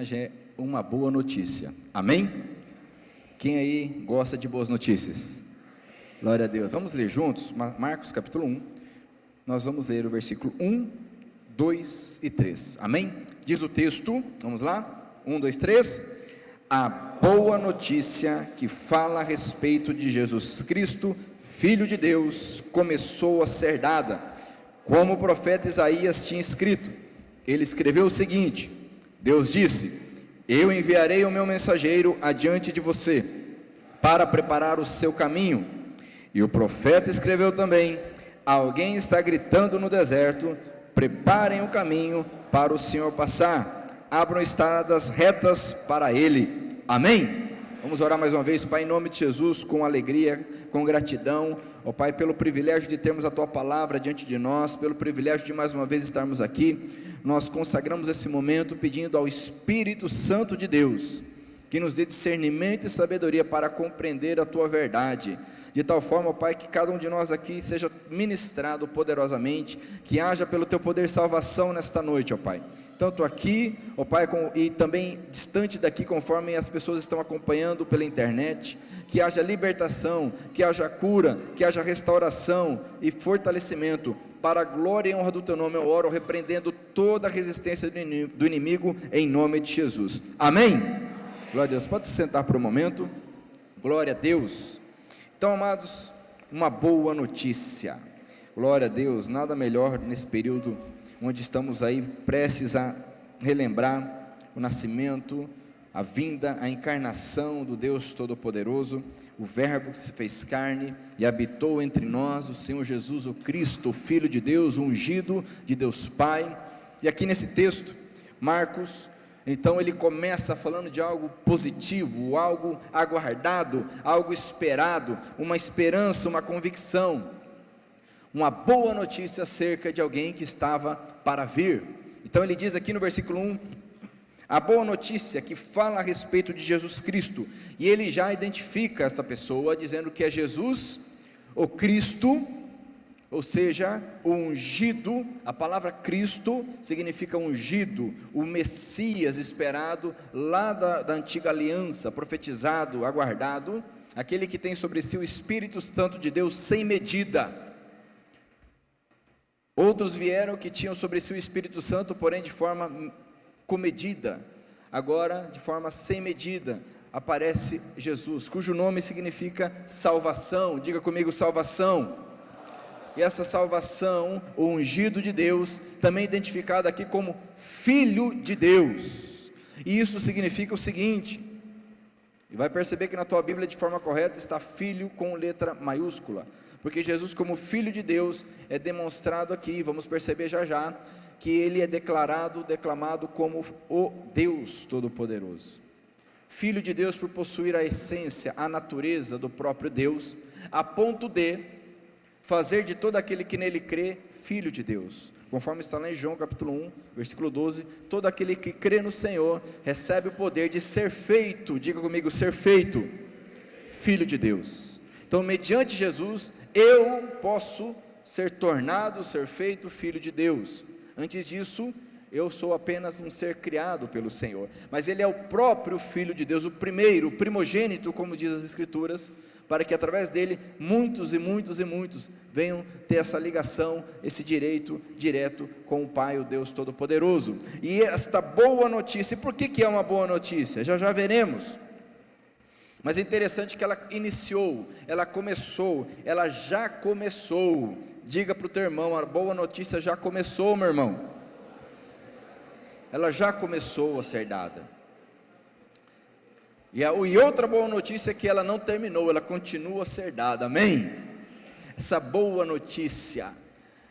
mensagem é uma boa notícia, amém? Quem aí gosta de boas notícias? Glória a Deus. Vamos ler juntos, Marcos capítulo 1, nós vamos ler o versículo 1, 2 e 3, amém? Diz o texto, vamos lá, 1, 2, 3, a boa notícia que fala a respeito de Jesus Cristo, Filho de Deus, começou a ser dada, como o profeta Isaías tinha escrito. Ele escreveu o seguinte: Deus disse: eu enviarei o meu mensageiro adiante de você, para preparar o seu caminho. E o profeta escreveu também: alguém está gritando no deserto, preparem o caminho para o Senhor passar, abram estradas retas para ele. Amém? Vamos orar mais uma vez. Pai, em nome de Jesus, com alegria, com gratidão, ó Pai, pelo privilégio de termos a Tua palavra diante de nós, pelo privilégio de mais uma vez estarmos aqui, nós consagramos esse momento pedindo ao Espírito Santo de Deus, que nos dê discernimento e sabedoria para compreender a Tua verdade, de tal forma, ó Pai, que cada um de nós aqui seja ministrado poderosamente, que haja pelo Teu poder salvação nesta noite, ó Pai, tanto aqui, ó Pai, e também distante daqui, conforme as pessoas estão acompanhando pela internet, que haja libertação, que haja cura, que haja restauração e fortalecimento, para a glória e honra do Teu nome. Eu oro repreendendo toda a resistência do inimigo, em nome de Jesus, amém? Glória a Deus. Pode se sentar por um momento. Glória a Deus. Então, amados, uma boa notícia, glória a Deus. Nada melhor nesse período onde estamos aí prestes a relembrar o nascimento, a vinda, a encarnação do Deus Todo-Poderoso, o Verbo que se fez carne e habitou entre nós, o Senhor Jesus, o Cristo, o Filho de Deus, o ungido de Deus Pai. E aqui nesse texto, Marcos, então ele começa falando de algo positivo, algo aguardado, algo esperado, uma esperança, uma convicção, uma boa notícia acerca de alguém que estava para vir. Então ele diz aqui no versículo 1, a boa notícia que fala a respeito de Jesus Cristo, e ele já identifica essa pessoa, dizendo que é Jesus, o Cristo, ou seja, o ungido. A palavra Cristo significa ungido, o Messias esperado, lá da antiga aliança, profetizado, aguardado, aquele que tem sobre si o Espírito Santo de Deus sem medida. Outros vieram que tinham sobre si o Espírito Santo, porém de forma comedida. Agora, de forma sem medida, aparece Jesus, cujo nome significa salvação. Diga comigo, salvação. E essa salvação, o ungido de Deus, também identificado aqui como Filho de Deus. E isso significa o seguinte, e vai perceber que na tua Bíblia de forma correta está Filho com letra maiúscula, porque Jesus, como Filho de Deus, é demonstrado aqui, vamos perceber já já, que ele é declamado como o Deus Todo-Poderoso. Filho de Deus por possuir a essência, a natureza do próprio Deus, a ponto de fazer de todo aquele que nele crê, filho de Deus. Conforme está lá em João capítulo 1, versículo 12, todo aquele que crê no Senhor, recebe o poder de ser feito, diga comigo, ser feito, filho de Deus. Então, mediante Jesus, eu posso ser tornado, ser feito filho de Deus. Antes disso, eu sou apenas um ser criado pelo Senhor, mas Ele é o próprio Filho de Deus, o primeiro, o primogênito, como diz as Escrituras, para que através dele, muitos e muitos e muitos, venham ter essa ligação, esse direito direto com o Pai, o Deus Todo-Poderoso. E esta boa notícia, e por que é uma boa notícia? Já veremos. Mas é interessante que ela iniciou, ela começou, ela já começou. Diga para o teu irmão, a boa notícia já começou, meu irmão. Ela já começou a ser dada. E outra boa notícia é que ela não terminou, ela continua a ser dada, amém? Essa boa notícia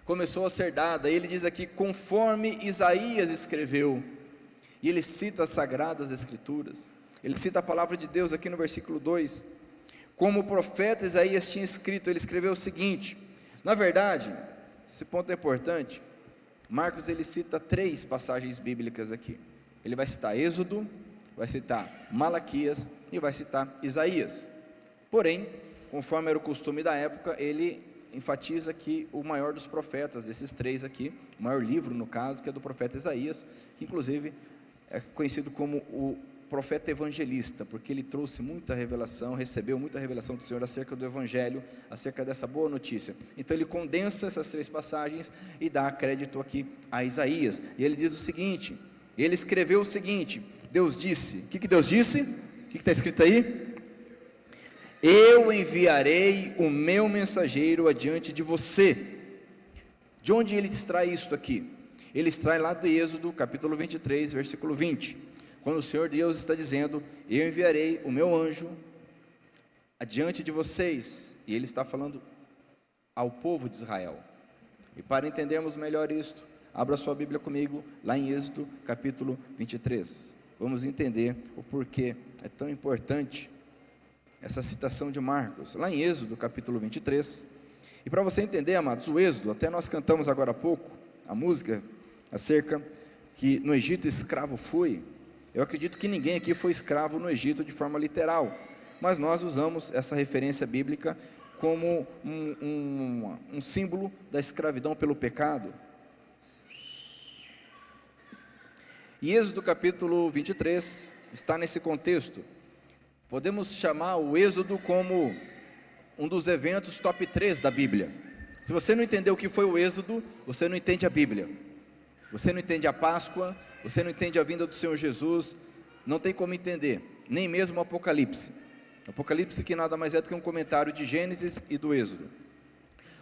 começou a ser dada. Ele diz aqui, conforme Isaías escreveu, e ele cita as Sagradas Escrituras, ele cita a palavra de Deus aqui no versículo 2, como o profeta Isaías tinha escrito. Ele escreveu o seguinte, na verdade, esse ponto é importante. Marcos, ele cita 3 passagens bíblicas aqui, ele vai citar Êxodo, vai citar Malaquias e vai citar Isaías. Porém, conforme era o costume da época, ele enfatiza que o maior dos profetas, desses 3 aqui, o maior livro no caso, que é do profeta Isaías, que inclusive é conhecido como o profeta evangelista, porque ele trouxe muita revelação, recebeu muita revelação do Senhor acerca do Evangelho, acerca dessa boa notícia. Então ele condensa essas 3 passagens e dá crédito aqui a Isaías, e ele diz o seguinte, ele escreveu o seguinte, Deus disse, o que Deus disse? O que está escrito aí? Eu enviarei o meu mensageiro adiante de você. De onde ele extrai isso aqui? Ele extrai lá do Êxodo, capítulo 23, versículo 20, quando o Senhor Deus está dizendo, eu enviarei o meu anjo adiante de vocês, e ele está falando ao povo de Israel. E para entendermos melhor isto, abra sua Bíblia comigo, lá em Êxodo, capítulo 23, vamos entender o porquê é tão importante essa citação de Marcos, lá em Êxodo, capítulo 23, e para você entender, amados, o Êxodo, até nós cantamos agora há pouco, a música, acerca que no Egito escravo fui. Eu acredito que ninguém aqui foi escravo no Egito de forma literal, mas nós usamos essa referência bíblica como um símbolo da escravidão pelo pecado. E Êxodo capítulo 23 está nesse contexto. Podemos chamar o Êxodo como um dos eventos top 3 da Bíblia. Se você não entender o que foi o Êxodo, você não entende a Bíblia. Você não entende a Páscoa, você não entende a vinda do Senhor Jesus, não tem como entender, nem mesmo o Apocalipse. Apocalipse que nada mais é do que um comentário de Gênesis e do Êxodo.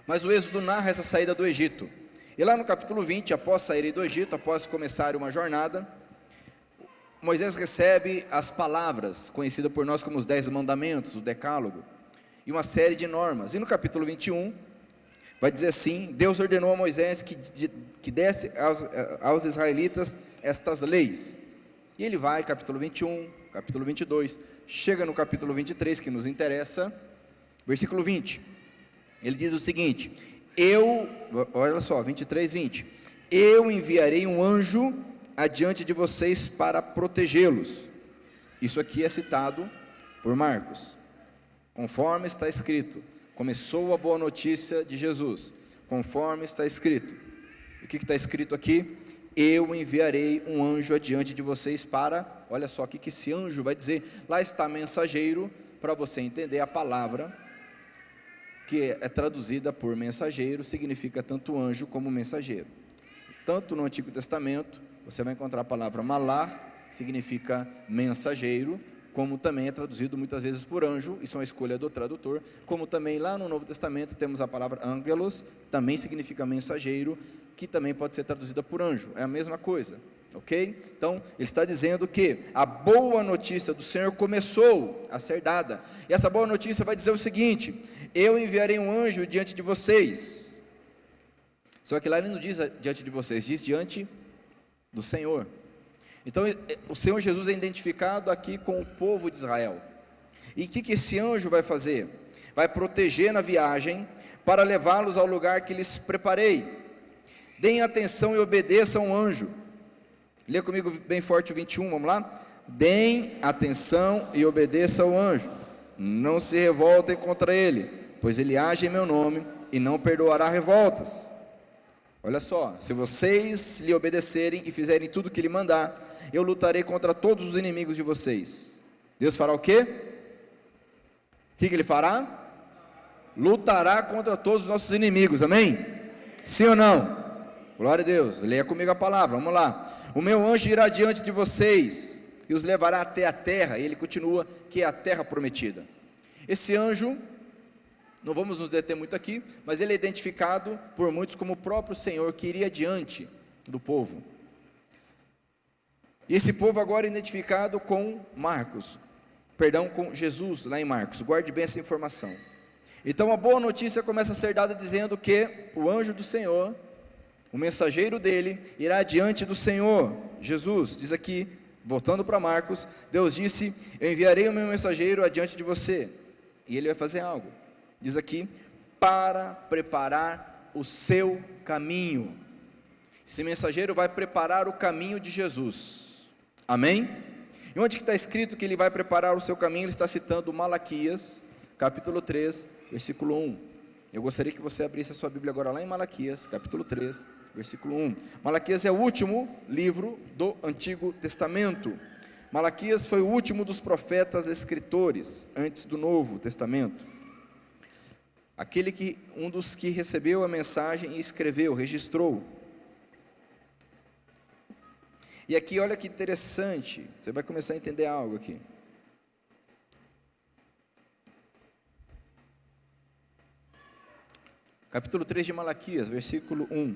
Mas o Êxodo narra essa saída do Egito. E lá no capítulo 20, após saírem do Egito, após começar uma jornada, Moisés recebe as palavras, conhecidas por nós como os 10 mandamentos, o decálogo, e uma série de normas. E no capítulo 21, vai dizer assim, Deus ordenou a Moisés que desse aos israelitas estas leis. E ele vai, capítulo 21, capítulo 22, chega no capítulo 23, que nos interessa, versículo 20, ele diz o seguinte, olha só, 23, 20, eu enviarei um anjo adiante de vocês para protegê-los. Isso aqui é citado por Marcos, conforme está escrito, começou a boa notícia de Jesus, conforme está escrito. O que está escrito aqui? Eu enviarei um anjo adiante de vocês para, olha só o que esse anjo vai dizer, lá está mensageiro, para você entender a palavra, que é traduzida por mensageiro, significa tanto anjo como mensageiro. Tanto no Antigo Testamento, você vai encontrar a palavra malar, que significa mensageiro, como também é traduzido muitas vezes por anjo, isso é uma escolha do tradutor, como também lá no Novo Testamento temos a palavra angelos, também significa mensageiro, que também pode ser traduzida por anjo, é a mesma coisa, ok? Então, ele está dizendo que a boa notícia do Senhor começou a ser dada, e essa boa notícia vai dizer o seguinte, eu enviarei um anjo diante de vocês, só que lá ele não diz diante de vocês, diz diante do Senhor. Então, o Senhor Jesus é identificado aqui com o povo de Israel. E o que esse anjo vai fazer? Vai proteger na viagem, para levá-los ao lugar que lhes preparei. Deem atenção e obedeçam ao anjo. Lê comigo bem forte o 21, vamos lá? Deem atenção e obedeçam ao anjo. Não se revoltem contra ele, pois ele age em meu nome e não perdoará revoltas. Olha só, se vocês lhe obedecerem e fizerem tudo o que ele mandar, eu lutarei contra todos os inimigos de vocês. Deus fará o quê? O que ele fará? Lutará contra todos os nossos inimigos, amém? Sim ou não? Glória a Deus, leia comigo a palavra, vamos lá. O meu anjo irá diante de vocês e os levará até a terra, e ele continua, que é a terra prometida. Esse anjo, não vamos nos deter muito aqui, mas ele é identificado por muitos como o próprio Senhor que iria diante do povo. E esse povo agora é identificado com com Jesus, lá em Marcos, guarde bem essa informação. Então a boa notícia começa a ser dada dizendo que o anjo do Senhor, o mensageiro dele, irá diante do Senhor, Jesus, diz aqui, voltando para Marcos, Deus disse, eu enviarei o meu mensageiro adiante de você, e ele vai fazer algo, diz aqui, para preparar o seu caminho. Esse mensageiro vai preparar o caminho de Jesus, amém? E onde que está escrito que ele vai preparar o seu caminho? Ele está citando Malaquias, capítulo 3, versículo 1. Eu gostaria que você abrisse a sua Bíblia agora lá em Malaquias, capítulo 3, versículo 1. Malaquias é o último livro do Antigo Testamento. Malaquias foi o último dos profetas escritores antes do Novo Testamento. Um dos que recebeu a mensagem e escreveu, registrou. E aqui, olha que interessante, você vai começar a entender algo aqui. Capítulo 3 de Malaquias, versículo 1.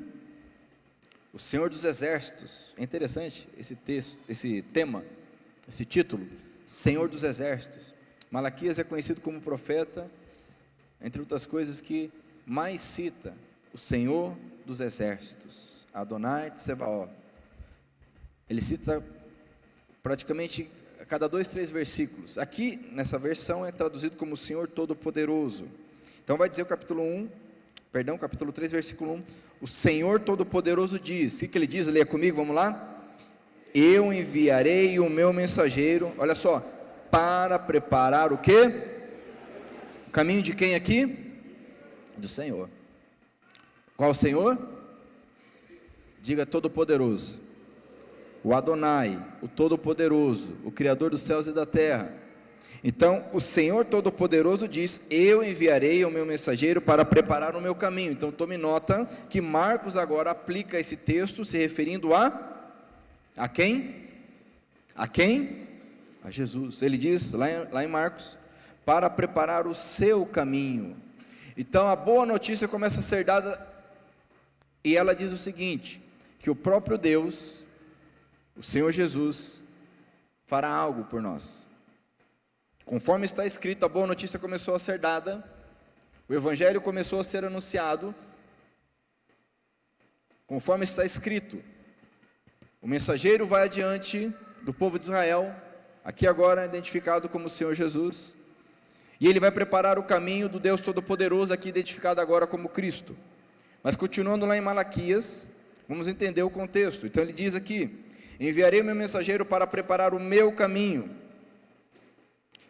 O Senhor dos Exércitos. É interessante esse texto, esse tema, esse título, Senhor dos Exércitos. Malaquias é conhecido como profeta, entre outras coisas, que mais cita o Senhor dos Exércitos, Adonai Tsebaó. Ele cita praticamente a cada 2, 3 versículos. Aqui, nessa versão, é traduzido como Senhor Todo-Poderoso. Então vai dizer o capítulo 3, versículo 1, o Senhor Todo-Poderoso diz, o que ele diz? Leia comigo, vamos lá? Eu enviarei o meu mensageiro, olha só, para preparar o quê? O caminho de quem aqui? Do Senhor. Qual o Senhor? Diga Todo-Poderoso. O Adonai, o Todo-Poderoso, o Criador dos céus e da terra. Então, o Senhor Todo-Poderoso diz, eu enviarei o meu mensageiro para preparar o meu caminho. Então, tome nota que Marcos agora aplica esse texto se referindo a quem? A quem? A Jesus. Ele diz, lá em Marcos, para preparar o seu caminho. Então, a boa notícia começa a ser dada, e ela diz o seguinte, que o próprio Deus, o Senhor Jesus, fará algo por nós. Conforme está escrito, a boa notícia começou a ser dada, o Evangelho começou a ser anunciado, conforme está escrito, o mensageiro vai adiante do povo de Israel, aqui agora identificado como o Senhor Jesus, e ele vai preparar o caminho do Deus Todo-Poderoso, aqui identificado agora como Cristo. Mas continuando lá em Malaquias, vamos entender o contexto. Então ele diz aqui, enviarei meu mensageiro para preparar o meu caminho.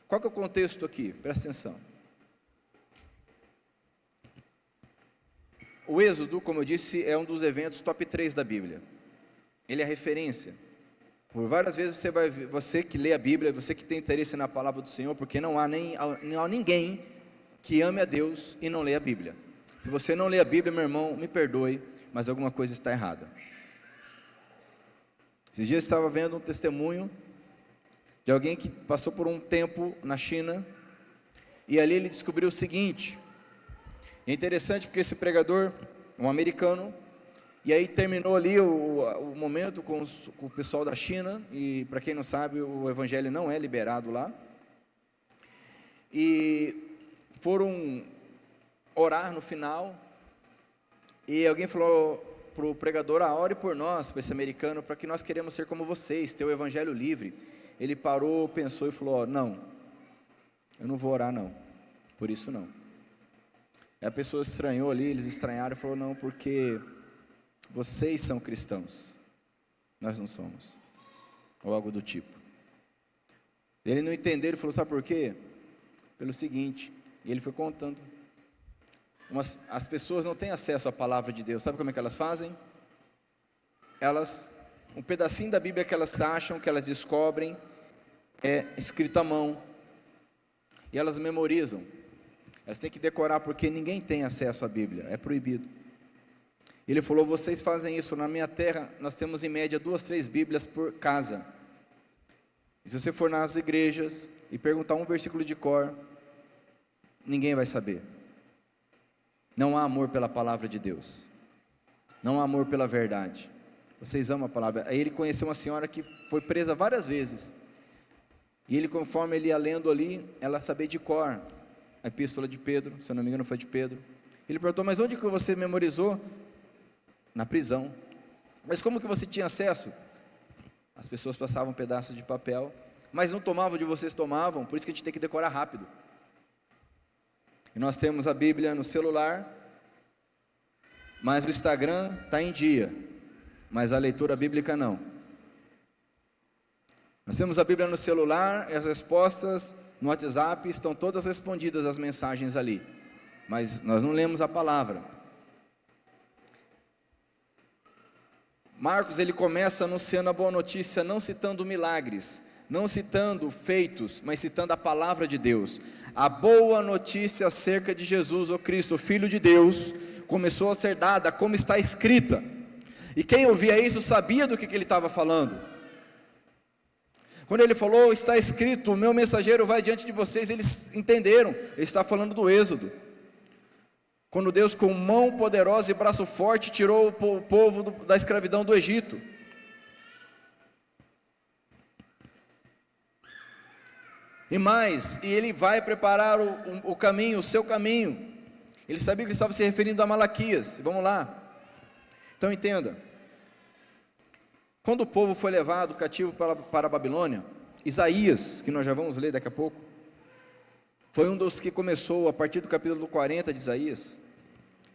Qual que é o contexto aqui? Presta atenção. O Êxodo, como eu disse, é um dos eventos top 3 da Bíblia. Ele é referência. Por várias vezes você que lê a Bíblia, você que tem interesse na palavra do Senhor, porque não há ninguém que ame a Deus e não lê a Bíblia. Se você não lê a Bíblia, meu irmão, me perdoe, mas alguma coisa está errada. Esses dias eu estava vendo um testemunho de alguém que passou por um tempo na China, e ali ele descobriu o seguinte, é interessante porque esse pregador, um americano, e aí terminou ali o momento com o pessoal da China, e para quem não sabe, o evangelho não é liberado lá, e foram orar no final, e alguém falou para o pregador, ore por nós, para esse americano, para que nós queremos ser como vocês, ter o evangelho livre. Ele parou, pensou e falou, não, eu não vou orar não, por isso não. E a pessoa estranhou ali, eles estranharam e falou, não, porque vocês são cristãos, nós não somos, ou algo do tipo. Ele não entendeu, ele falou, sabe por quê? Pelo seguinte, e ele foi contando, as pessoas não têm acesso à palavra de Deus, sabe como é que elas fazem? Um pedacinho da Bíblia que elas acham, que elas descobrem, é escrito à mão, e elas memorizam, elas têm que decorar, porque ninguém tem acesso à Bíblia, é proibido. Ele falou, vocês fazem isso, na minha terra, nós temos em média 2, 3 Bíblias por casa, e se você for nas igrejas, e perguntar um versículo de cor, ninguém vai saber. Não há amor pela palavra de Deus, não há amor pela verdade. Vocês amam a palavra. Aí ele conheceu uma senhora que foi presa várias vezes, e ele, conforme ele ia lendo ali, ela sabia de cor a epístola de Pedro, se eu não me engano foi de Pedro. Ele perguntou, mas onde que você memorizou? Na prisão. Mas como que você tinha acesso? As pessoas passavam um pedaço de papel, mas não tomavam de vocês, tomavam, por isso que a gente tem que decorar rápido. E nós temos a Bíblia no celular, mas o Instagram está em dia, mas a leitura bíblica não. Nós temos a Bíblia no celular, e as respostas no WhatsApp estão todas respondidas, as mensagens ali, mas nós não lemos a palavra. Marcos, ele começa anunciando a boa notícia, não citando milagres, não citando feitos, mas citando a palavra de Deus. A boa notícia acerca de Jesus, o Cristo, o Filho de Deus, começou a ser dada como está escrita, e quem ouvia isso sabia do que ele estava falando. Quando ele falou, está escrito, o meu mensageiro vai diante de vocês, eles entenderam, ele está falando do Êxodo, quando Deus com mão poderosa e braço forte tirou o povo da escravidão do Egito. E mais, e ele vai preparar o caminho, o seu caminho. Ele sabia que ele estava se referindo a Malaquias. Vamos lá. Então entenda, quando o povo foi levado cativo para a Babilônia, Isaías, que nós já vamos ler daqui a pouco, foi um dos que começou, a partir do capítulo 40 de Isaías,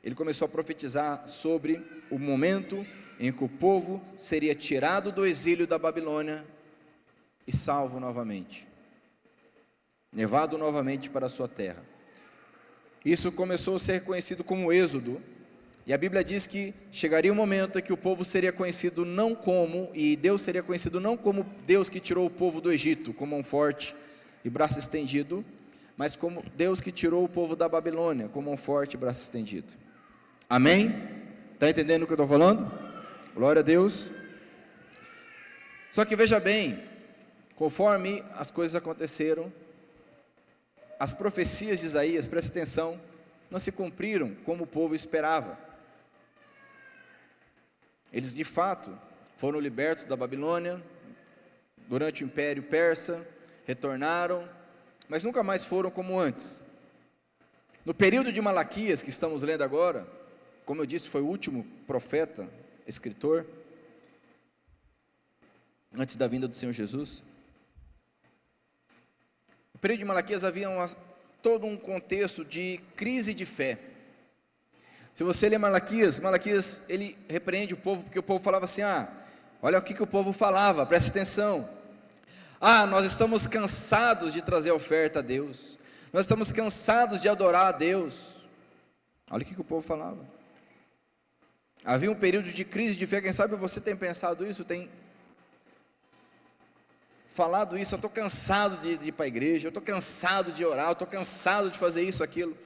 ele começou a profetizar sobre o momento em que o povo seria tirado do exílio da Babilônia e salvo novamente, levado novamente para a sua terra. Isso começou a ser conhecido como Êxodo, e a Bíblia diz que chegaria um momento em que o povo seria conhecido não como, e Deus seria conhecido não como Deus que tirou o povo do Egito, com mão forte e braço estendido, mas como Deus que tirou o povo da Babilônia, com mão forte e braço estendido. Amém? Está entendendo o que eu estou falando? Glória a Deus. Só que veja bem, conforme as coisas aconteceram, as profecias de Isaías, presta atenção, não se cumpriram como o povo esperava. Eles de fato foram libertos da Babilônia, durante o Império Persa, retornaram, mas nunca mais foram como antes. No período de Malaquias, que estamos lendo agora, como eu disse, foi o último profeta, escritor, antes da vinda do Senhor Jesus. No período de Malaquias havia todo um contexto de crise de fé. Se você ler Malaquias, ele repreende o povo, porque o povo falava assim, olha o que o povo falava, presta atenção, nós estamos cansados de trazer oferta a Deus, nós estamos cansados de adorar a Deus. Olha o que o povo falava. Havia um período de crise de fé. Quem sabe você tem pensado isso, tem falado isso, eu estou cansado de ir para a igreja, eu estou cansado de orar, eu estou cansado de fazer isso, aquilo.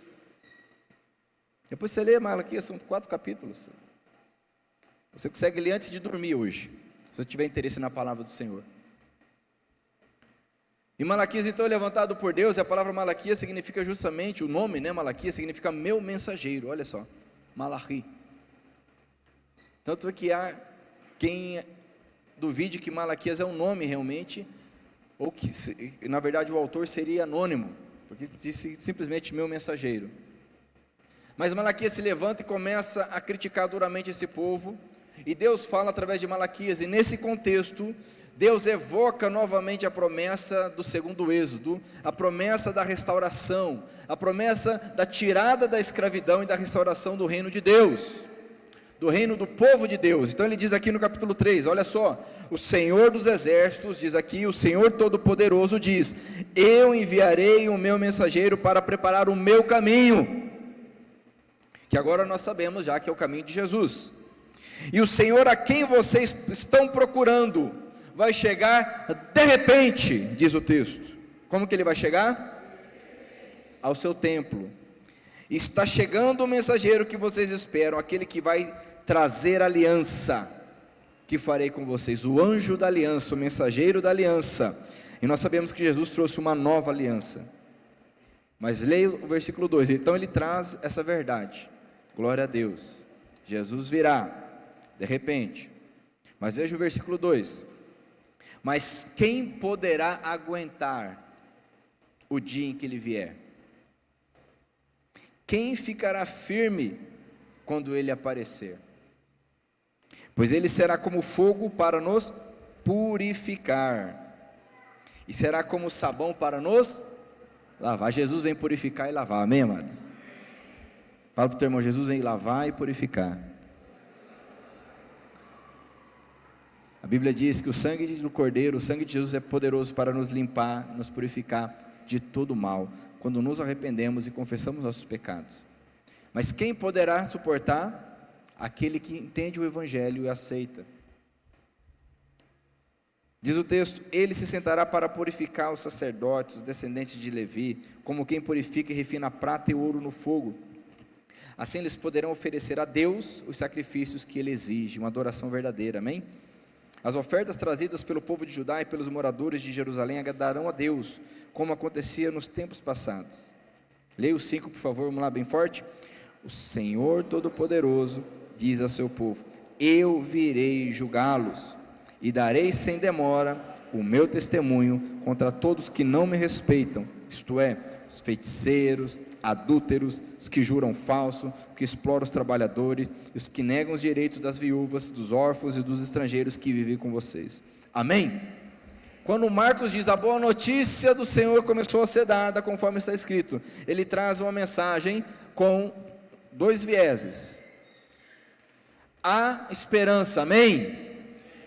Depois você lê Malaquias, são 4 capítulos, você consegue ler antes de dormir hoje, se você tiver interesse na palavra do Senhor. E Malaquias então é levantado por Deus, e a palavra Malaquias significa justamente, o nome, Malaquias significa meu mensageiro, olha só, Malachi. Tanto é que há quem duvide que Malaquias é um nome realmente, ou que na verdade o autor seria anônimo, porque disse simplesmente meu mensageiro. Mas Malaquias se levanta e começa a criticar duramente esse povo, e Deus fala através de Malaquias, e nesse contexto, Deus evoca novamente a promessa do segundo êxodo, a promessa da restauração, a promessa da tirada da escravidão e da restauração do reino de Deus, do reino do povo de Deus. Então ele diz aqui no capítulo 3, olha só, o Senhor dos exércitos, diz aqui, o Senhor Todo-Poderoso diz, eu enviarei o meu mensageiro para preparar o meu caminho, que agora nós sabemos já que é o caminho de Jesus, e o Senhor a quem vocês estão procurando, vai chegar de repente, diz o texto. Como que ele vai chegar? Ao seu templo. Está chegando o mensageiro que vocês esperam, aquele que vai trazer aliança, que farei com vocês, o anjo da aliança, o mensageiro da aliança. E nós sabemos que Jesus trouxe uma nova aliança. Mas leia o versículo 2, então ele traz essa verdade, glória a Deus, Jesus virá, de repente. Mas veja o versículo 2, mas quem poderá aguentar o dia em que ele vier? Quem ficará firme quando ele aparecer? Pois ele será como fogo para nos purificar, e será como sabão para nos lavar. Jesus vem purificar e lavar, amém, amados? Fala para o teu irmão, Jesus vem lavar e purificar. A Bíblia diz que o sangue do Cordeiro, o sangue de Jesus é poderoso para nos limpar, nos purificar de todo mal, quando nos arrependemos e confessamos nossos pecados. Mas quem poderá suportar? Aquele que entende o Evangelho e aceita. Diz o texto: ele se sentará para purificar os sacerdotes, os descendentes de Levi, como quem purifica e refina a prata e o ouro no fogo. Assim eles poderão oferecer a Deus os sacrifícios que ele exige, uma adoração verdadeira, amém? As ofertas trazidas pelo povo de Judá e pelos moradores de Jerusalém agradarão a Deus, como acontecia nos tempos passados. Leia o 5, por favor, vamos lá bem forte. O Senhor Todo-Poderoso diz ao seu povo: eu virei julgá-los, e darei sem demora o meu testemunho contra todos que não me respeitam, isto é, os feiticeiros, adúlteros, os que juram falso, os que exploram os trabalhadores, os que negam os direitos das viúvas, dos órfãos e dos estrangeiros que vivem com vocês. Amém? Quando Marcos diz a boa notícia do Senhor começou a ser dada, conforme está escrito, ele traz uma mensagem com dois vieses. Há esperança, amém?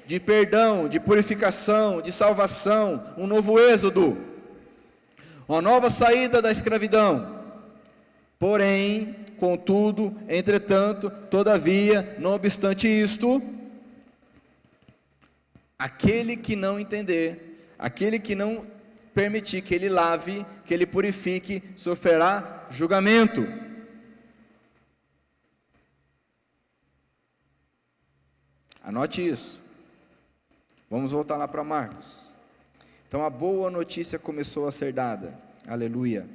De perdão, de purificação, de salvação, um novo êxodo, uma nova saída da escravidão. Porém, contudo, entretanto, todavia, não obstante isto, aquele que não entender, aquele que não permitir que ele lave, que ele purifique, sofrerá julgamento. Anote isso. Vamos voltar lá para Marcos. Então a boa notícia começou a ser dada. Aleluia.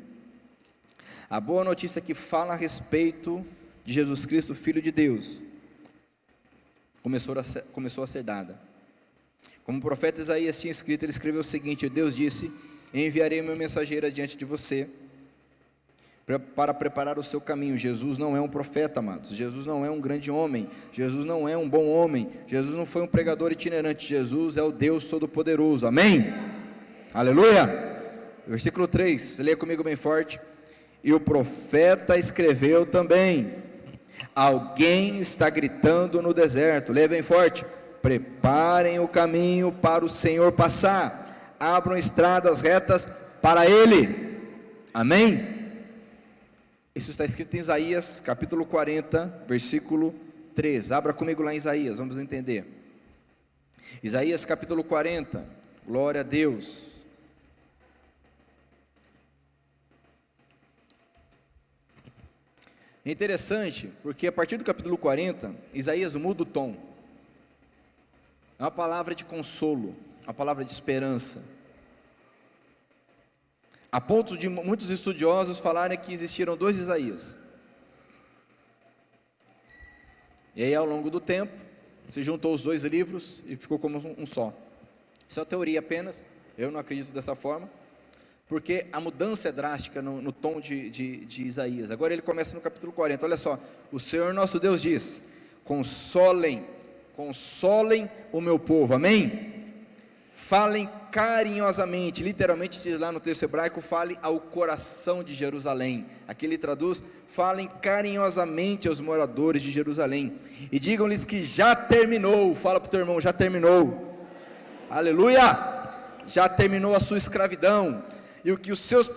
A boa notícia que fala a respeito de Jesus Cristo, Filho de Deus, começou a ser dada. Como o profeta Isaías tinha escrito, ele escreveu o seguinte: Deus disse: enviarei meu mensageiro adiante de você, para preparar o seu caminho. Jesus não é um profeta, amados. Jesus não é um grande homem. Jesus não é um bom homem. Jesus não foi um pregador itinerante. Jesus é o Deus Todo-Poderoso. Amém? Aleluia! Versículo 3, leia comigo bem forte. E o profeta escreveu também: alguém está gritando no deserto. Leia bem forte: preparem o caminho para o Senhor passar, abram estradas retas para Ele. Amém? Isso está escrito em Isaías capítulo 40, versículo 3. Abra comigo lá em Isaías, vamos entender. Isaías capítulo 40, glória a Deus. É interessante, porque a partir do capítulo 40, Isaías muda o tom. É uma palavra de consolo, uma palavra de esperança. A ponto de muitos estudiosos falarem que existiram dois Isaías. E aí, ao longo do tempo, se juntou os dois livros e ficou como um só. Isso é uma teoria apenas, eu não acredito dessa forma, porque a mudança é drástica no tom de Isaías. Agora ele começa no capítulo 40, olha só: o Senhor nosso Deus diz: consolem o meu povo, amém? Falem carinhosamente, literalmente diz lá no texto hebraico, fale ao coração de Jerusalém. Aqui ele traduz: falem carinhosamente aos moradores de Jerusalém, e digam-lhes que já terminou. Fala para o teu irmão: já terminou. Aleluia! Já terminou a sua escravidão, e que os seus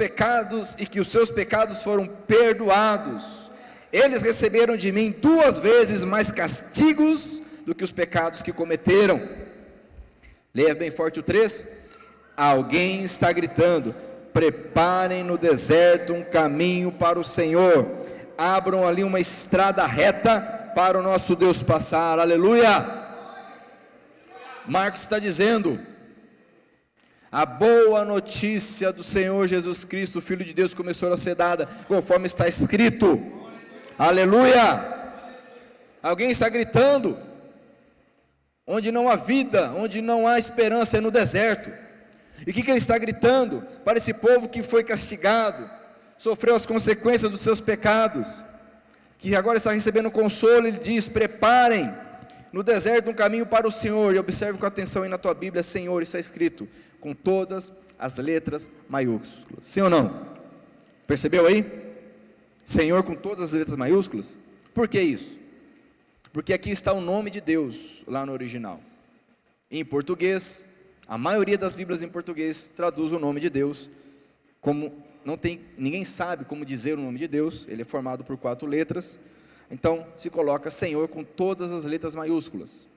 pecados foram perdoados. Eles receberam de mim 2 vezes mais castigos do que os pecados que cometeram. Leia bem forte o 3. Alguém está gritando: preparem no deserto um caminho para o Senhor, abram ali uma estrada reta para o nosso Deus passar. Aleluia! Marcos está dizendo: a boa notícia do Senhor Jesus Cristo, Filho de Deus, começou a ser dada, conforme está escrito. Aleluia! Alguém está gritando: onde não há vida, onde não há esperança, é no deserto. E o que ele está gritando para esse povo que foi castigado, sofreu as consequências dos seus pecados, que agora está recebendo consolo? Ele diz: preparem no deserto um caminho para o Senhor. E observe com atenção aí na tua Bíblia: Senhor está escrito com todas as letras maiúsculas. Sim ou não? Percebeu aí? Senhor com todas as letras maiúsculas. Por que isso? Porque aqui está o nome de Deus lá no original. Em português, a maioria das Bíblias em português traduz o nome de Deus como ninguém sabe como dizer o nome de Deus. Ele é formado por 4 letras. Então se coloca Senhor com todas as letras maiúsculas.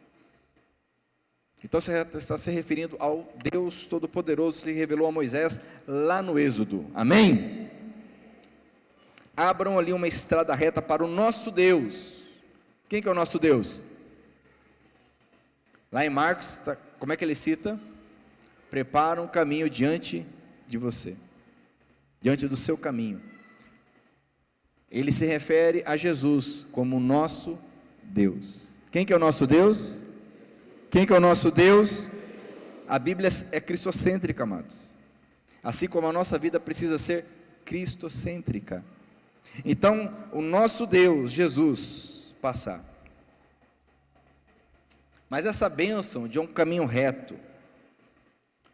Então você está se referindo ao Deus Todo-Poderoso que se revelou a Moisés lá no Êxodo, amém? Abram ali uma estrada reta para o nosso Deus. Quem que é o nosso Deus? Lá em Marcos, como é que ele cita? Prepara um caminho diante de você, diante do seu caminho. Ele se refere a Jesus como nosso Deus. Quem que é o nosso Deus? Quem que é o nosso Deus? A Bíblia é cristocêntrica, amados. Assim como a nossa vida precisa ser cristocêntrica. Então, o nosso Deus, Jesus, passar. Mas essa bênção de um caminho reto.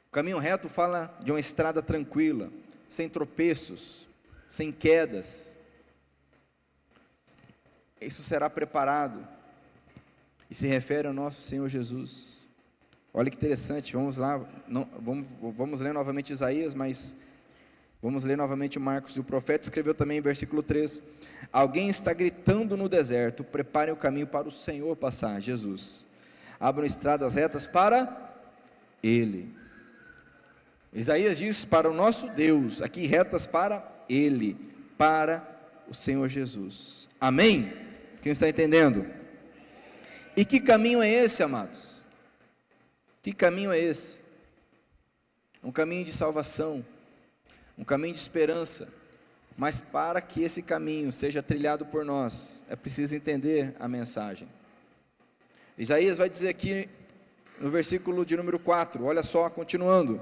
O caminho reto fala de uma estrada tranquila, sem tropeços, sem quedas. Isso será preparado. E se refere ao nosso Senhor Jesus. Olha que interessante, vamos lá, vamos ler novamente Isaías, mas vamos ler novamente Marcos. E o profeta escreveu também em versículo 3: alguém está gritando no deserto, preparem o caminho para o Senhor passar, Jesus. Abram estradas retas para Ele. Isaías diz para o nosso Deus, aqui retas para Ele, para o Senhor Jesus. Amém? Quem está entendendo? E que caminho é esse, amados? Que caminho é esse? Um caminho de salvação, um caminho de esperança. Mas para que esse caminho seja trilhado por nós, é preciso entender a mensagem. Isaías vai dizer aqui no versículo de número 4, olha só, continuando: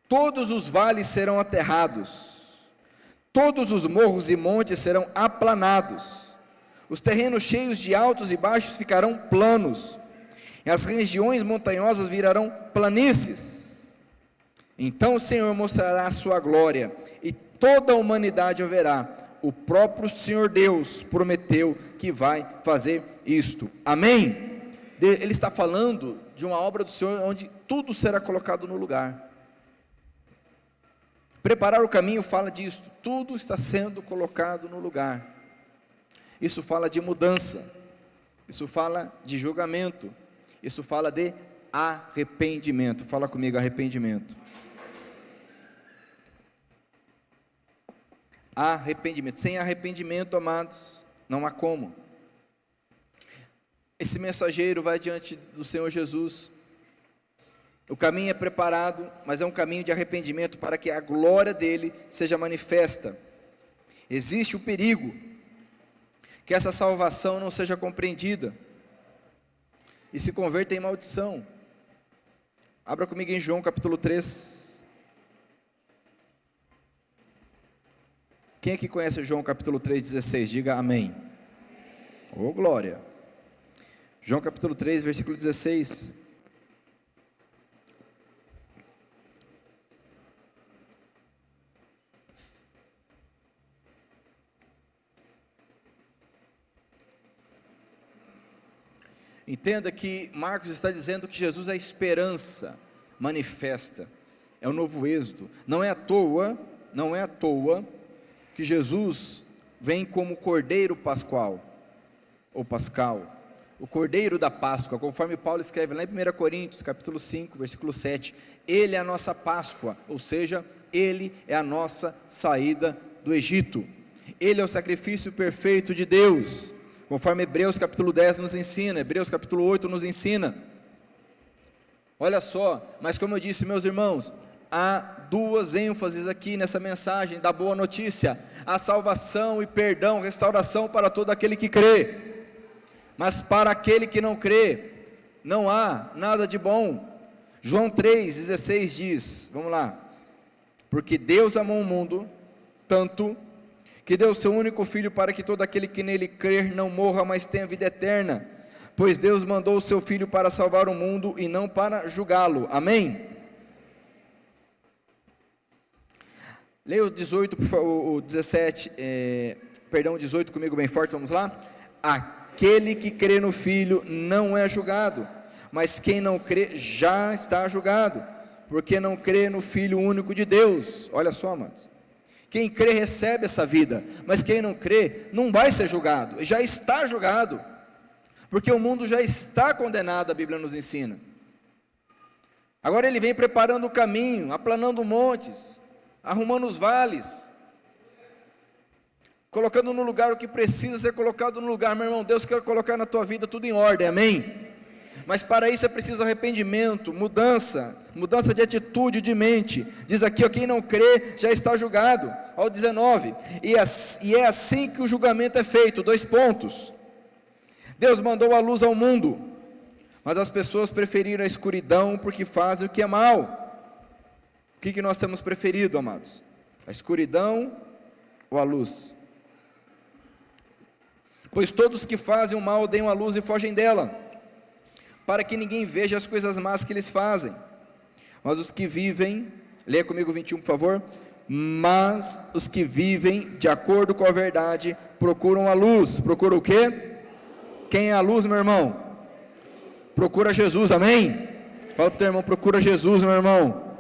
todos os vales serão aterrados, todos os morros e montes serão aplanados, os terrenos cheios de altos e baixos ficarão planos, e as regiões montanhosas virarão planícies. Então o Senhor mostrará a sua glória, e toda a humanidade o verá. O próprio Senhor Deus prometeu que vai fazer isto. Amém? Ele está falando de uma obra do Senhor, onde tudo será colocado no lugar. Preparar o caminho fala disso, tudo está sendo colocado no lugar. Isso fala de mudança, isso fala de julgamento, isso fala de arrependimento. Fala comigo, arrependimento. Arrependimento. Sem arrependimento, amados, não há como. Esse mensageiro vai diante do Senhor Jesus. O caminho é preparado, mas é um caminho de arrependimento para que a glória dele seja manifesta. Existe o perigo que essa salvação não seja compreendida e se converta em maldição. Abra comigo em João capítulo 3. Quem aqui conhece João capítulo 3:16? Diga amém. Oh, glória. João capítulo 3, versículo 16. Entenda que Marcos está dizendo que Jesus é a esperança manifesta, é o novo êxodo. Não é à toa que Jesus vem como Cordeiro Pascual, ou Pascal, o Cordeiro da Páscoa, conforme Paulo escreve lá em 1 Coríntios, capítulo 5, versículo 7, Ele é a nossa Páscoa, ou seja, Ele é a nossa saída do Egito, Ele é o sacrifício perfeito de Deus, conforme Hebreus capítulo 10 nos ensina, Hebreus capítulo 8 nos ensina. Olha só, mas como eu disse, meus irmãos, há duas ênfases aqui nessa mensagem da boa notícia: a salvação e perdão, restauração para todo aquele que crê, mas para aquele que não crê, não há nada de bom. João 3,16 diz, vamos lá: porque Deus amou o mundo, tanto, que deu o seu único Filho, para que todo aquele que nele crer não morra, mas tenha vida eterna, pois Deus mandou o seu Filho para salvar o mundo, e não para julgá-lo. Amém? Leia o 18, por favor, o 17, perdão, o 18 comigo bem forte, vamos lá? Aquele que crê no Filho não é julgado, mas quem não crê já está julgado, porque não crê no Filho único de Deus. Olha só, amados, quem crê recebe essa vida, mas quem não crê não vai ser julgado, já está julgado. porque o mundo já está condenado, a Bíblia nos ensina. Agora ele vem preparando o caminho, aplanando montes, arrumando os vales, colocando no lugar o que precisa ser colocado no lugar. Meu irmão, Deus quer colocar na tua vida tudo em ordem, amém? Mas para isso é preciso arrependimento, mudança de atitude, de mente. Diz aqui, ó, quem não crê já está julgado. Ao 19, e é assim que o julgamento é feito. 2 pontos. Deus mandou a luz ao mundo, mas as pessoas preferiram a escuridão porque fazem o que é mal. O que nós temos preferido, amados? A escuridão ou a luz? Pois todos que fazem o mal odeiam a luz e fogem dela, para que ninguém veja as coisas más que eles fazem. Mas os que vivem, leia comigo 21 por favor, mas os que vivem de acordo com a verdade, procuram a luz. Procuram o quê? Quem é a luz, meu irmão? Procura Jesus, amém? Fala para o teu irmão, procura Jesus, meu irmão.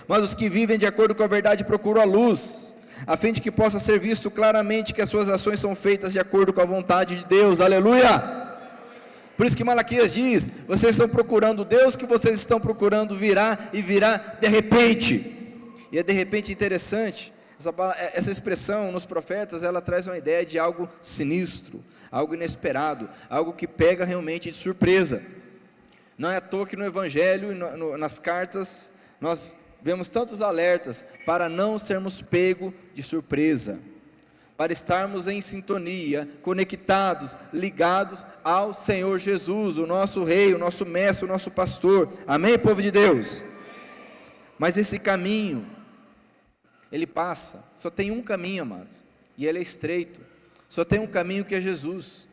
Mas os que vivem de acordo com a verdade, procuram a luz, a fim de que possa ser visto claramente que as suas ações são feitas de acordo com a vontade de Deus, aleluia! Por isso que Malaquias diz, vocês estão procurando Deus, que vocês estão procurando virá, e virá de repente. E é de repente interessante, essa expressão nos profetas, ela traz uma ideia de algo sinistro, algo inesperado, algo que pega realmente de surpresa. Não é à toa que no Evangelho, nas cartas, nós vemos tantos alertas, para não sermos pegos de surpresa, para estarmos em sintonia, conectados, ligados ao Senhor Jesus, o nosso Rei, o nosso Mestre, o nosso Pastor, amém, povo de Deus? Mas esse caminho, ele passa, só tem um caminho, amados, e ele é estreito, só tem um caminho que é Jesus,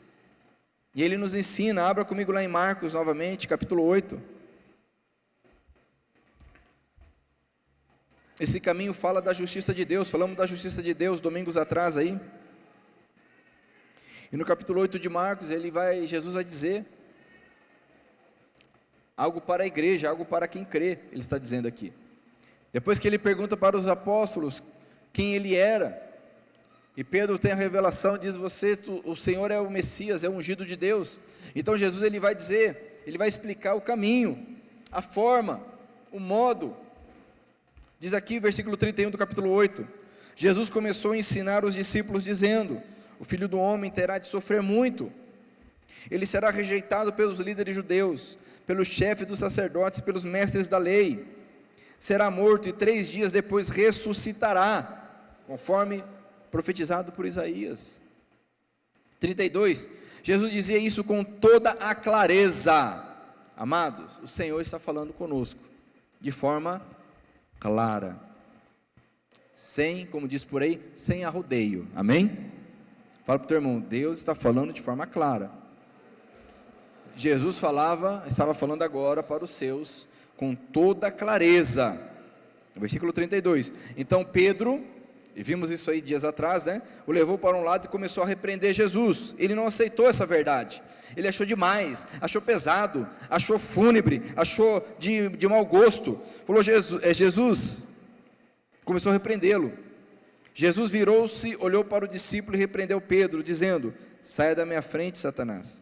e ele nos ensina, abra comigo lá em Marcos novamente, capítulo 8, esse caminho fala da justiça de Deus, falamos da justiça de Deus domingos atrás aí, e no capítulo 8 de Marcos, Jesus vai dizer, algo para a igreja, algo para quem crê, ele está dizendo aqui, depois que ele pergunta para os apóstolos, quem ele era, e Pedro tem a revelação, diz, o Senhor é o Messias, é o ungido de Deus, então Jesus ele vai dizer, ele vai explicar o caminho, a forma, o modo. Diz aqui, versículo 31 do capítulo 8, Jesus começou a ensinar os discípulos dizendo, o Filho do Homem terá de sofrer muito, ele será rejeitado pelos líderes judeus, pelos chefes dos sacerdotes, pelos mestres da lei, será morto e 3 dias depois ressuscitará, conforme profetizado por Isaías. 32, Jesus dizia isso com toda a clareza, amados, o Senhor está falando conosco, de forma clara, sem, como diz por aí, sem arrodeio, amém? Fala para o teu irmão, Deus está falando de forma clara. Jesus estava falando agora para os seus, com toda clareza, versículo 32, então Pedro, e vimos isso aí dias atrás, né, o levou para um lado e começou a repreender Jesus, ele não aceitou essa verdade, ele achou demais, achou pesado, achou fúnebre, achou de mau gosto, falou, Jesus, começou a repreendê-lo, Jesus virou-se, olhou para o discípulo e repreendeu Pedro, dizendo, saia da minha frente, Satanás.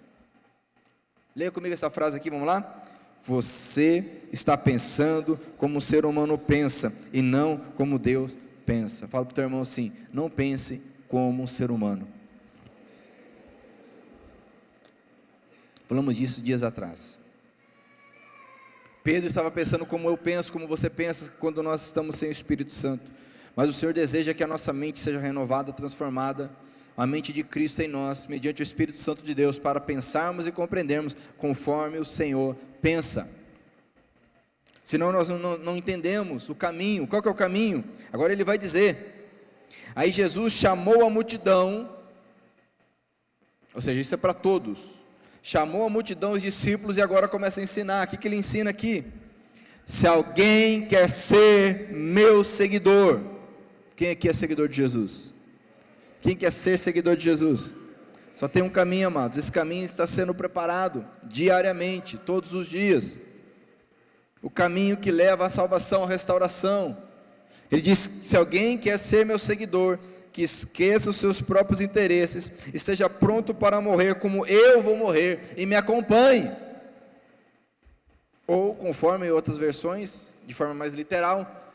Leia comigo essa frase aqui, vamos lá? Você está pensando como o ser humano pensa, e não como Deus pensa. Fala para o teu irmão assim, não pense como um ser humano. Falamos disso dias atrás. Pedro estava pensando como eu penso, como você pensa, quando nós estamos sem o Espírito Santo. Mas o Senhor deseja que a nossa mente seja renovada, transformada, a mente de Cristo em nós, mediante o Espírito Santo de Deus, para pensarmos e compreendermos conforme o Senhor pensa. Senão nós não entendemos o caminho. Qual que é o caminho? Agora ele vai dizer, aí Jesus chamou a multidão, ou seja, isso é para todos, chamou a multidão, os discípulos, e agora começa a ensinar. O que ele ensina aqui? Se alguém quer ser meu seguidor, quem aqui é seguidor de Jesus? Quem quer ser seguidor de Jesus? Só tem um caminho, amados, esse caminho está sendo preparado diariamente, todos os dias, o caminho que leva à salvação, à restauração. Ele diz, se alguém quer ser meu seguidor, que esqueça os seus próprios interesses, esteja pronto para morrer como eu vou morrer, e me acompanhe. Ou, conforme em outras versões, de forma mais literal,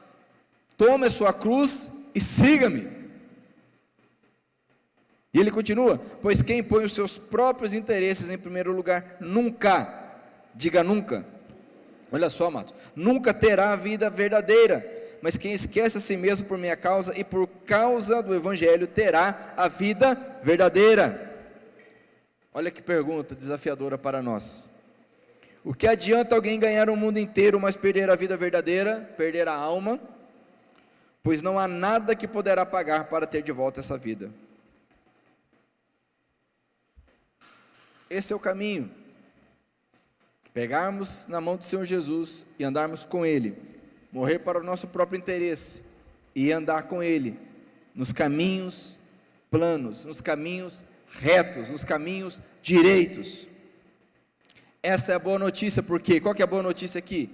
tome a sua cruz e siga-me. E ele continua: pois quem põe os seus próprios interesses em primeiro lugar, nunca, diga nunca, olha só, amados, nunca terá a vida verdadeira. Mas quem esquece a si mesmo por minha causa e por causa do Evangelho, terá a vida verdadeira. Olha que pergunta desafiadora para nós. O que adianta alguém ganhar o mundo inteiro, mas perder a vida verdadeira, perder a alma? Pois não há nada que poderá pagar para ter de volta essa vida. Esse é o caminho. Pegarmos na mão do Senhor Jesus e andarmos com Ele, morrer para o nosso próprio interesse e andar com Ele nos caminhos planos, nos caminhos retos, nos caminhos direitos. Essa é a boa notícia. Por quê? Qual que é a boa notícia aqui?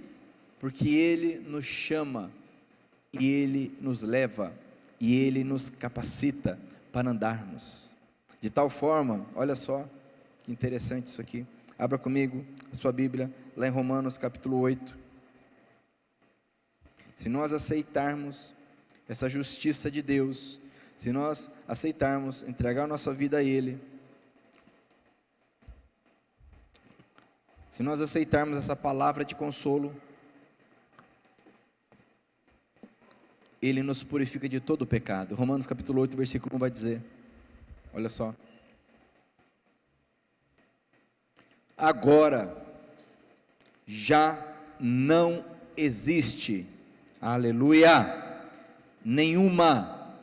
Porque Ele nos chama, e Ele nos leva, e Ele nos capacita para andarmos de tal forma. Olha só que interessante isso aqui. Abra comigo a sua Bíblia, lá em Romanos capítulo 8. Se nós aceitarmos essa justiça de Deus, se nós aceitarmos entregar a nossa vida a Ele, se nós aceitarmos essa palavra de consolo, Ele nos purifica de todo o pecado. Romanos capítulo 8, versículo 1 vai dizer, olha só: agora já não existe, aleluia, nenhuma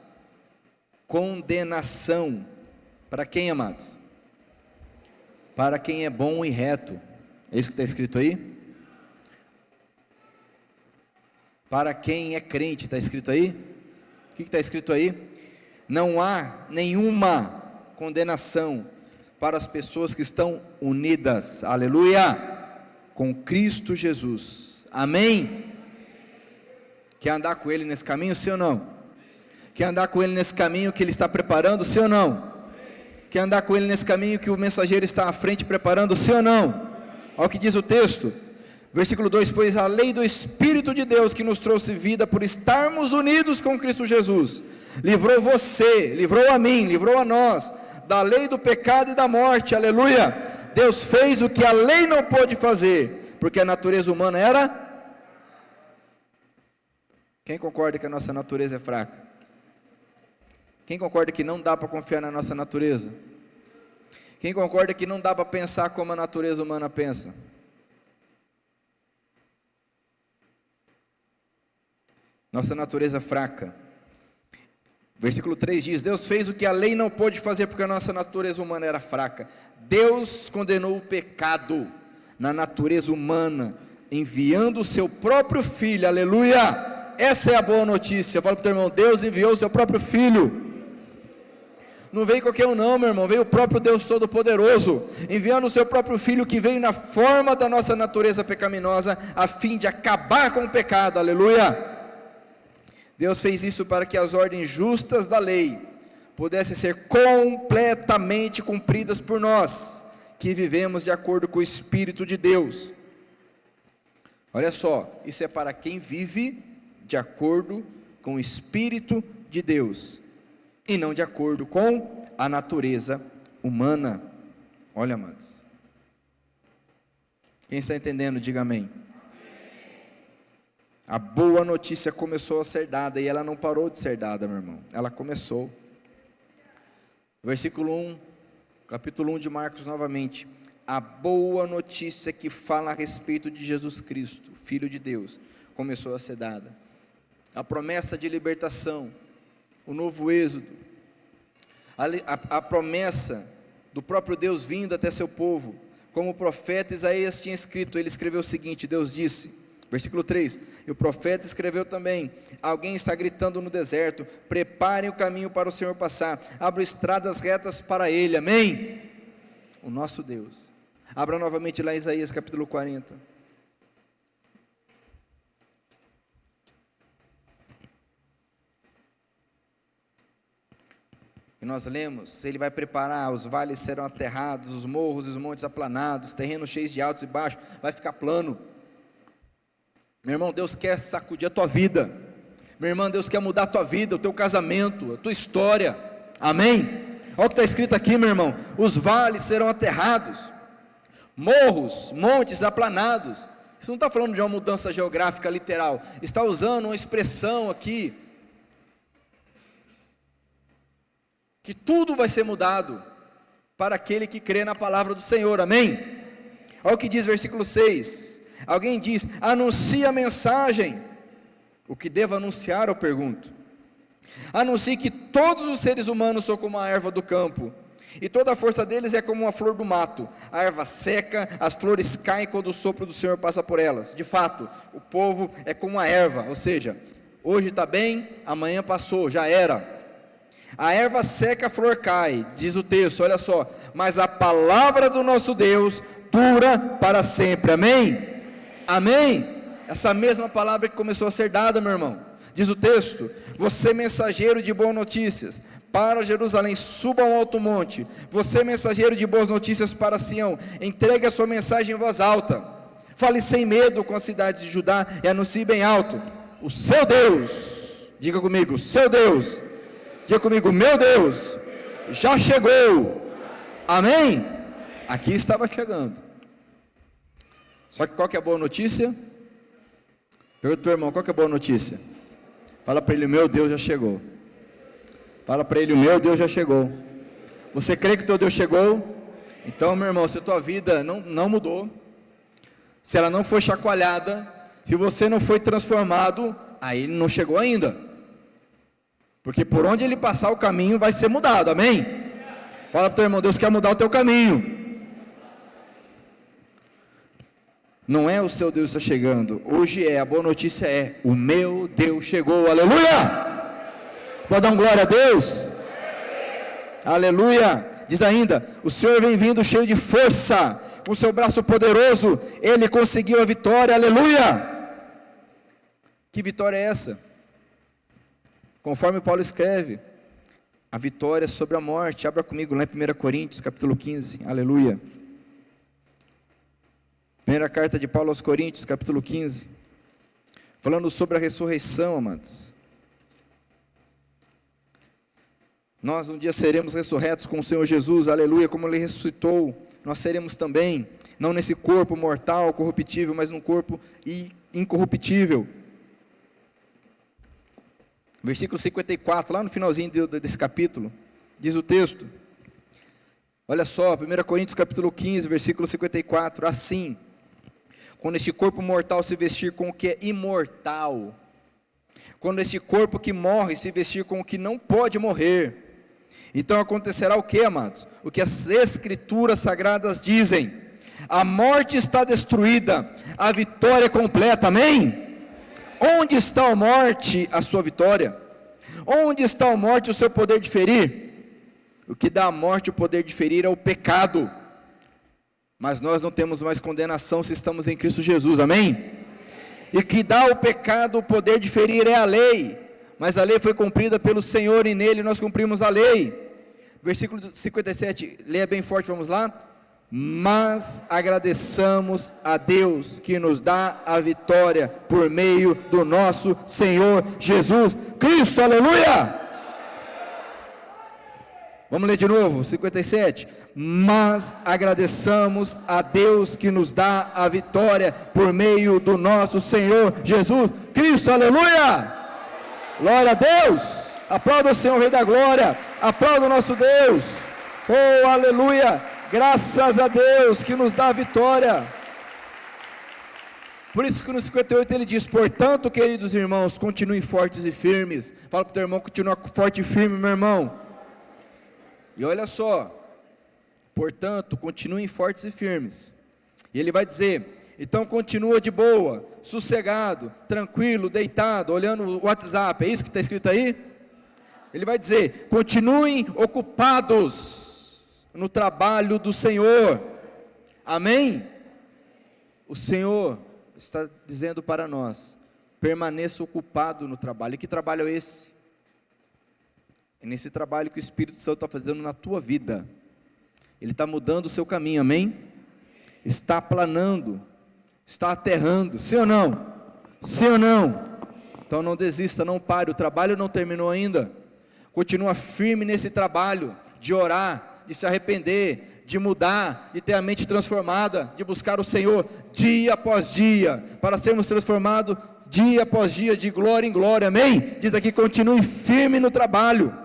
condenação para quem, amados? Para quem é bom e reto. É isso que está escrito aí? Para quem é crente, está escrito aí? O que está escrito aí? Não há nenhuma condenação para as pessoas que estão unidas, aleluia, com Cristo Jesus. Amém? Quer andar com Ele nesse caminho, sim ou não? Quer andar com Ele nesse caminho que Ele está preparando, sim ou não? Quer andar com Ele nesse caminho que o mensageiro está à frente preparando, sim ou não? Olha o que diz o texto, versículo 2: pois a lei do Espírito de Deus que nos trouxe vida por estarmos unidos com Cristo Jesus, livrou você, livrou a mim, livrou a nós, da lei do pecado e da morte, aleluia. Deus fez o que a lei não pôde fazer, porque a natureza humana era... Quem concorda que a nossa natureza é fraca? Quem concorda que não dá para confiar na nossa natureza? Quem concorda que não dá para pensar como a natureza humana pensa? Nossa natureza fraca. Versículo 3 diz: Deus fez o que a lei não pôde fazer, porque a nossa natureza humana era fraca. Deus condenou o pecado na natureza humana, enviando o seu próprio Filho, aleluia. Essa é a boa notícia. Fala para o teu irmão: Deus enviou o seu próprio Filho. Não veio qualquer um não, meu irmão, veio o próprio Deus Todo-Poderoso, enviando o seu próprio Filho, que veio na forma da nossa natureza pecaminosa, a fim de acabar com o pecado, aleluia. Deus fez isso para que as ordens justas da lei pudessem ser completamente cumpridas por nós, que vivemos de acordo com o Espírito de Deus. Olha só, isso é para quem vive de acordo com o Espírito de Deus, e não de acordo com a natureza humana. Olha, amados, quem está entendendo, diga amém. A boa notícia começou a ser dada, e ela não parou de ser dada, meu irmão, ela começou. Versículo 1, capítulo 1 de Marcos novamente: a boa notícia que fala a respeito de Jesus Cristo, Filho de Deus, começou a ser dada. A promessa de libertação, o novo êxodo, a promessa do próprio Deus vindo até seu povo, como o profeta Isaías tinha escrito. Ele escreveu o seguinte, Deus disse, versículo 3, e o profeta escreveu também: alguém está gritando no deserto, preparem o caminho para o Senhor passar, abram estradas retas para Ele, amém? O nosso Deus. Abra novamente lá em Isaías capítulo 40. E nós lemos, ele vai preparar, os vales serão aterrados, os morros e os montes aplanados, terrenos cheios de altos e baixos, vai ficar plano. Meu irmão, Deus quer sacudir a tua vida. Meu irmão, Deus quer mudar a tua vida, o teu casamento, a tua história. Amém? Olha o que está escrito aqui, meu irmão. Os vales serão aterrados, morros, montes aplanados. Isso não está falando de uma mudança geográfica literal. Está usando uma expressão aqui, que tudo vai ser mudado para aquele que crê na palavra do Senhor. Amém? Olha o que diz versículo 6. Alguém diz: anuncia a mensagem. O que devo anunciar, eu pergunto. Anuncie que todos os seres humanos são como a erva do campo, e toda a força deles é como uma flor do mato. A erva seca, as flores caem quando o sopro do Senhor passa por elas. De fato, o povo é como a erva, ou seja, hoje está bem, amanhã passou, já era. A erva seca, a flor cai, diz o texto, olha só. Mas a palavra do nosso Deus dura para sempre. Amém? Amém? Essa mesma palavra que começou a ser dada, meu irmão. Diz o texto: você mensageiro de boas notícias para Jerusalém, suba ao alto monte. Você mensageiro de boas notícias para Sião, entregue a sua mensagem em voz alta. Fale sem medo com as cidades de Judá e anuncie bem alto: o seu Deus, diga comigo, seu Deus, diga comigo, meu Deus, já chegou. Amém? Aqui estava chegando. Só que qual que é a boa notícia? Pergunta para o irmão, qual que é a boa notícia? Fala para ele: o meu Deus já chegou. Fala para ele: o meu Deus já chegou. Você crê que o teu Deus chegou? Então, meu irmão, se a tua vida não mudou, se ela não foi chacoalhada, se você não foi transformado, aí ele não chegou ainda. Porque por onde ele passar o caminho vai ser mudado, amém? Fala para o teu irmão: Deus quer mudar o teu caminho. Não é o seu Deus está chegando, hoje a boa notícia é: o meu Deus chegou, aleluia! Pode dar um glória a Deus? Aleluia! Diz ainda: o Senhor vem vindo cheio de força, com seu braço poderoso, ele conseguiu a vitória, aleluia! Que vitória é essa? Conforme Paulo escreve, a vitória sobre a morte. Abra comigo lá em 1 Coríntios, capítulo 15, aleluia. Primeira carta de Paulo aos Coríntios, capítulo 15, falando sobre a ressurreição, amados. Nós um dia seremos ressurretos com o Senhor Jesus, aleluia, como Ele ressuscitou, nós seremos também, não nesse corpo mortal, corruptível, mas num corpo incorruptível. Versículo 54, lá no finalzinho desse capítulo, diz o texto, olha só, 1 Coríntios capítulo 15, versículo 54, assim, quando este corpo mortal se vestir com o que é imortal, quando este corpo que morre se vestir com o que não pode morrer, então acontecerá o que, amados? O que as escrituras sagradas dizem: a morte está destruída, a vitória é completa, amém? Onde está a morte, a sua vitória? Onde está a morte, o seu poder de ferir? O que dá à morte o poder de ferir é o pecado. Mas nós não temos mais condenação se estamos em Cristo Jesus, amém? E que dá ao pecado o poder de ferir é a lei, mas a lei foi cumprida pelo Senhor e nele nós cumprimos a lei. Versículo 57, leia bem forte, vamos lá. Mas agradeçamos a Deus que nos dá a vitória por meio do nosso Senhor Jesus Cristo, aleluia! Vamos ler de novo, 57. Mas agradeçamos a Deus que nos dá a vitória por meio do nosso Senhor Jesus Cristo, aleluia! Glória a Deus! Aplauda o Senhor, Rei da Glória, aplauda o nosso Deus, oh aleluia! Graças a Deus que nos dá a vitória. Por isso que no 58 ele diz: portanto, queridos irmãos, continuem fortes e firmes. Fala para o teu irmão: continua forte e firme, meu irmão. E olha só, portanto, continuem fortes e firmes. E ele vai dizer: então continua de boa, sossegado, tranquilo, deitado, olhando o WhatsApp. É isso que está escrito aí? Ele vai dizer: continuem ocupados no trabalho do Senhor, amém? O Senhor está dizendo para nós: permaneça ocupado no trabalho. E que trabalho é esse? É nesse trabalho que o Espírito Santo está fazendo na tua vida. Ele está mudando o seu caminho, amém? Está aplanando, está aterrando, sim ou não? Sim ou não? Então não desista, não pare, o trabalho não terminou ainda. Continua firme nesse trabalho, de orar, de se arrepender, de mudar, de ter a mente transformada, de buscar o Senhor dia após dia, para sermos transformados dia após dia, de glória em glória, amém? Diz aqui, continue firme no trabalho,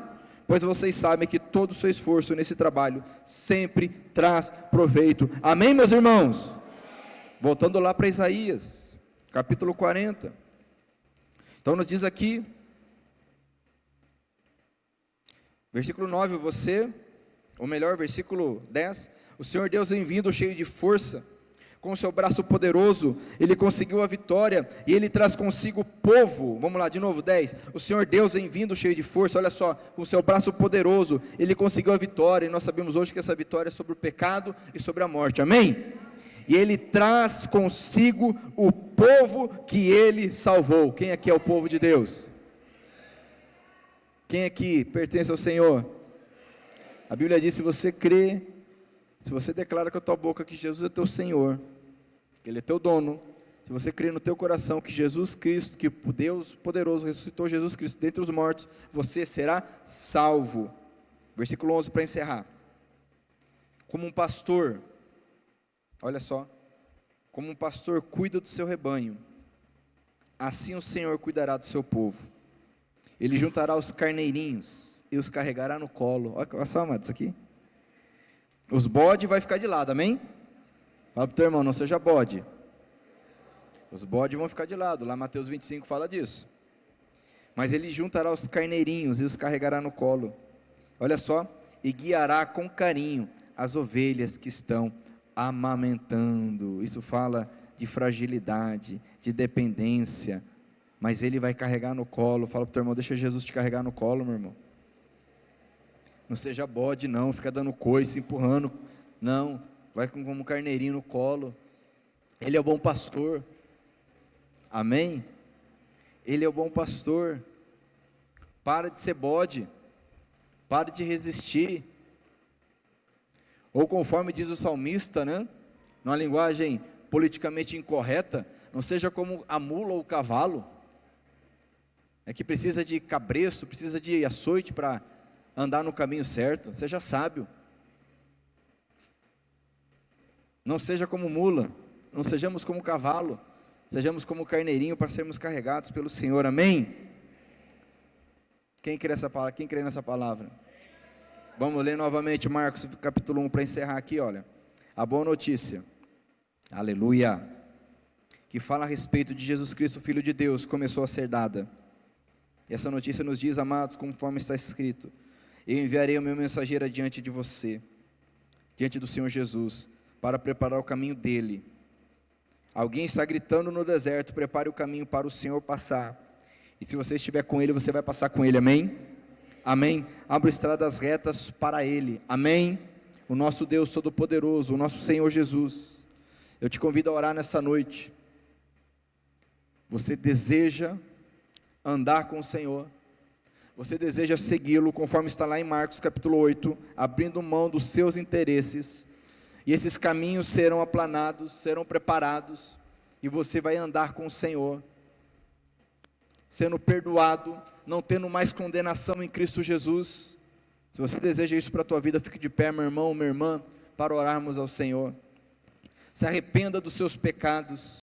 pois vocês sabem que todo o seu esforço nesse trabalho sempre traz proveito, amém, meus irmãos? Voltando lá para Isaías, capítulo 40, então nos diz aqui, versículo 9, versículo 10, o Senhor Deus vem vindo cheio de força, com o seu braço poderoso, Ele conseguiu a vitória, e Ele traz consigo o povo, vamos lá, de novo, 10, o Senhor Deus vem vindo cheio de força, olha só, com o seu braço poderoso, Ele conseguiu a vitória, e nós sabemos hoje que essa vitória é sobre o pecado e sobre a morte, amém? E Ele traz consigo o povo que Ele salvou. Quem aqui é o povo de Deus? Quem aqui pertence ao Senhor? A Bíblia diz, se você crê, se você declara com a tua boca que Jesus é teu Senhor, que Ele é teu dono, se você crê no teu coração que Jesus Cristo, que o Deus poderoso ressuscitou Jesus Cristo dentre os mortos, você será salvo. Versículo 11 para encerrar. Como um pastor, olha só, como um pastor cuida do seu rebanho, assim o Senhor cuidará do seu povo. Ele juntará os carneirinhos e os carregará no colo. Olha só, amado, isso aqui. Os bodes vai ficar de lado, amém? Fala para o teu irmão, não seja bode. Os bodes vão ficar de lado, lá Mateus 25 fala disso. Mas ele juntará os carneirinhos e os carregará no colo. Olha só, e guiará com carinho as ovelhas que estão amamentando. Isso fala de fragilidade, de dependência. Mas ele vai carregar no colo. Fala para o teu irmão, deixa Jesus te carregar no colo, meu irmão. Não seja bode não, fica dando coice, empurrando, não, vai como um carneirinho no colo. Ele é o bom pastor, amém? Ele é o bom pastor. Para de ser bode, para de resistir, ou conforme diz o salmista, né, numa linguagem politicamente incorreta, não seja como a mula ou o cavalo, que precisa de cabresto, precisa de açoite para andar no caminho certo. Seja sábio, não seja como mula, não sejamos como cavalo, sejamos como carneirinho para sermos carregados pelo Senhor, amém? Quem crê nessa palavra? Vamos ler novamente Marcos capítulo 1 para encerrar aqui, olha, a boa notícia, aleluia, que fala a respeito de Jesus Cristo, Filho de Deus, começou a ser dada. E essa notícia nos diz, amados, conforme está escrito, eu enviarei o meu mensageiro diante de você, diante do Senhor Jesus, para preparar o caminho dele. Alguém está gritando no deserto, prepare o caminho para o Senhor passar, e se você estiver com ele, você vai passar com ele, amém? Amém? Abra estradas retas para ele, amém? O nosso Deus Todo-Poderoso, o nosso Senhor Jesus, eu te convido a orar nessa noite. Você deseja andar com o Senhor, você deseja segui-lo, conforme está lá em Marcos capítulo 8, abrindo mão dos seus interesses, e esses caminhos serão aplanados, serão preparados, e você vai andar com o Senhor, sendo perdoado, não tendo mais condenação em Cristo Jesus. Se você deseja isso para a tua vida, fique de pé, meu irmão, minha irmã, para orarmos ao Senhor. Se arrependa dos seus pecados,